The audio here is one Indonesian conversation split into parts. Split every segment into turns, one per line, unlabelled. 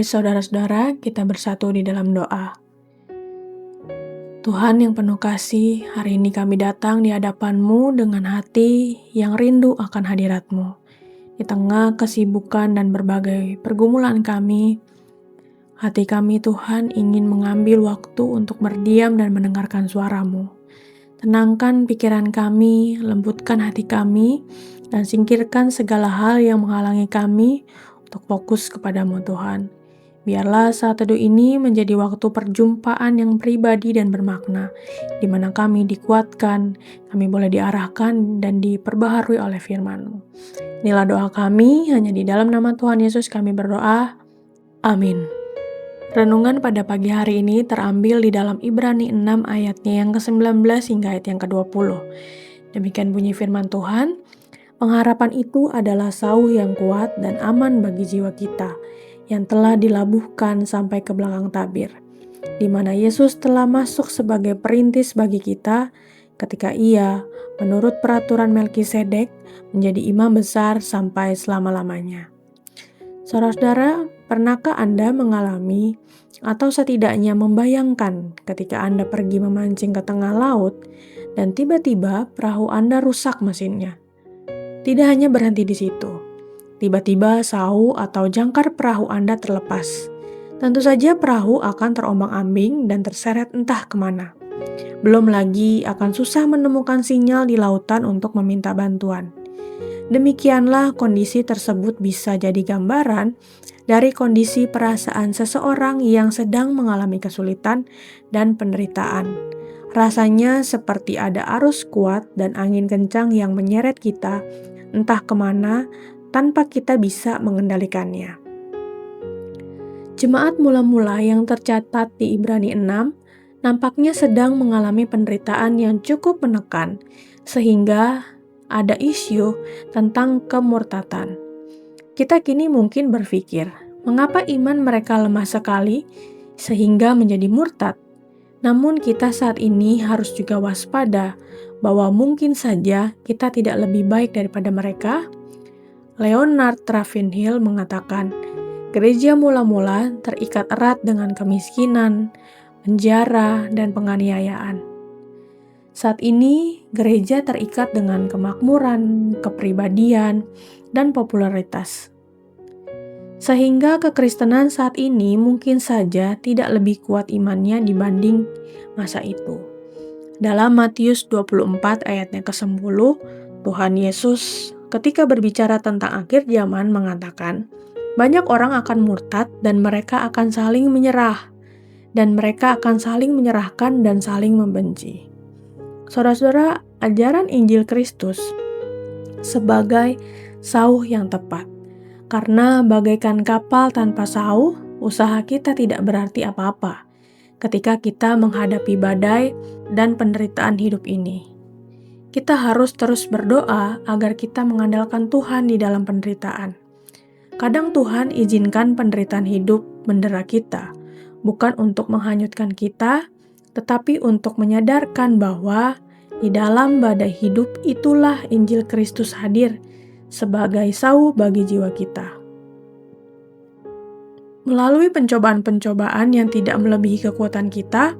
Saudara-saudara, kita bersatu di dalam doa. Tuhan yang penuh kasih, hari ini kami datang di hadapan-Mu dengan hati yang rindu akan hadirat-Mu. Di tengah kesibukan dan berbagai pergumulan kami, hati kami Tuhan ingin mengambil waktu untuk berdiam dan mendengarkan suara-Mu. Tenangkan pikiran kami, lembutkan hati kami, dan singkirkan segala hal yang menghalangi kami untuk fokus kepadamu Tuhan. Biarlah saat teduh ini menjadi waktu perjumpaan yang pribadi dan bermakna, di mana kami dikuatkan, kami boleh diarahkan dan diperbaharui oleh firman-Mu. Inilah doa kami, hanya di dalam nama Tuhan Yesus kami berdoa. Amin. Renungan pada pagi hari ini terambil di dalam Ibrani 6 ayatnya yang ke-19 hingga ayat yang ke-20. Demikian bunyi firman Tuhan, pengharapan itu adalah sauh yang kuat dan aman bagi jiwa kita, yang telah dilabuhkan sampai ke belakang tabir, di mana Yesus telah masuk sebagai perintis bagi kita ketika Ia, menurut peraturan Melkisedek, menjadi imam besar sampai selama-lamanya. Saudara-saudara, pernahkah Anda mengalami atau setidaknya membayangkan ketika Anda pergi memancing ke tengah laut dan tiba-tiba perahu Anda rusak mesinnya? Tidak hanya berhenti di situ. Tiba-tiba sauh atau jangkar perahu Anda terlepas. Tentu saja perahu akan terombang-ambing dan terseret entah kemana. Belum lagi akan susah menemukan sinyal di lautan untuk meminta bantuan. Demikianlah kondisi tersebut bisa jadi gambaran dari kondisi perasaan seseorang yang sedang mengalami kesulitan dan penderitaan. Rasanya seperti ada arus kuat dan angin kencang yang menyeret kita entah kemana, tanpa kita bisa mengendalikannya. Jemaat mula-mula yang tercatat di Ibrani 6 nampaknya sedang mengalami penderitaan yang cukup menekan, sehingga ada isu tentang kemurtatan. Kita kini mungkin berpikir, mengapa iman mereka lemah sekali sehingga menjadi murtad? Namun kita saat ini harus juga waspada bahwa mungkin saja kita tidak lebih baik daripada mereka. Leonard Ravenhill mengatakan, gereja mula-mula terikat erat dengan kemiskinan, penjara, dan penganiayaan. Saat ini, gereja terikat dengan kemakmuran, kepribadian, dan popularitas. Sehingga kekristenan saat ini mungkin saja tidak lebih kuat imannya dibanding masa itu. Dalam Matius 24 ayatnya ke-10, Tuhan Yesus ketika berbicara tentang akhir zaman mengatakan, banyak orang akan murtad dan mereka akan saling menyerah, dan mereka akan saling menyerahkan dan saling membenci. Saudara-saudara, ajaran Injil Kristus sebagai sauh yang tepat. Karena bagaikan kapal tanpa sauh, usaha kita tidak berarti apa-apa ketika kita menghadapi badai dan penderitaan hidup ini. Kita harus terus berdoa agar kita mengandalkan Tuhan di dalam penderitaan. Kadang Tuhan izinkan penderitaan hidup mendera kita, bukan untuk menghanyutkan kita, tetapi untuk menyadarkan bahwa di dalam badai hidup itulah Injil Kristus hadir sebagai sauh bagi jiwa kita. Melalui pencobaan-pencobaan yang tidak melebihi kekuatan kita,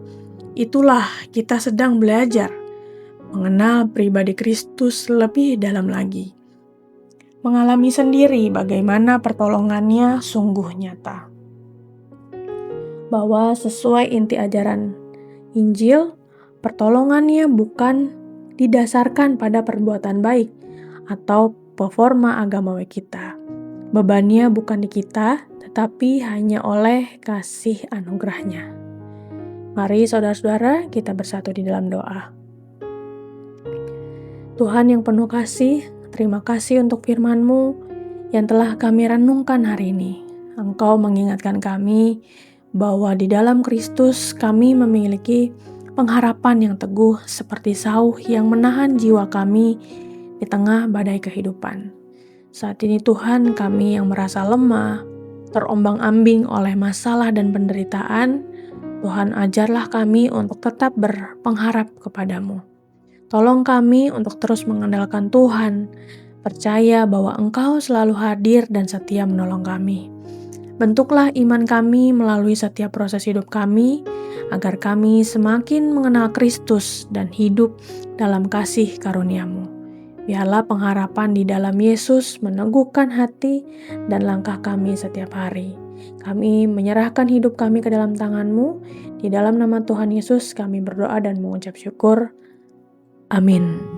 itulah kita sedang belajar mengenal pribadi Kristus lebih dalam lagi. Mengalami sendiri bagaimana pertolongannya sungguh nyata. Bahwa sesuai inti ajaran Injil, pertolongannya bukan didasarkan pada perbuatan baik atau performa agamawi kita. Bebannya bukan di kita, tetapi hanya oleh kasih anugerahnya. Mari saudara-saudara, kita bersatu di dalam doa. Tuhan yang penuh kasih, terima kasih untuk firman-Mu yang telah kami renungkan hari ini. Engkau mengingatkan kami bahwa di dalam Kristus kami memiliki pengharapan yang teguh seperti sauh yang menahan jiwa kami di tengah badai kehidupan. Saat ini Tuhan, kami yang merasa lemah, terombang-ambing oleh masalah dan penderitaan, Tuhan ajarlah kami untuk tetap berpengharap kepadamu. Tolong kami untuk terus mengandalkan Tuhan, percaya bahwa Engkau selalu hadir dan setia menolong kami. Bentuklah iman kami melalui setiap proses hidup kami, agar kami semakin mengenal Kristus dan hidup dalam kasih karunia-Mu. Biarlah pengharapan di dalam Yesus meneguhkan hati dan langkah kami setiap hari. Kami menyerahkan hidup kami ke dalam tangan-Mu. Di dalam nama Tuhan Yesus kami berdoa dan mengucap syukur. Amin.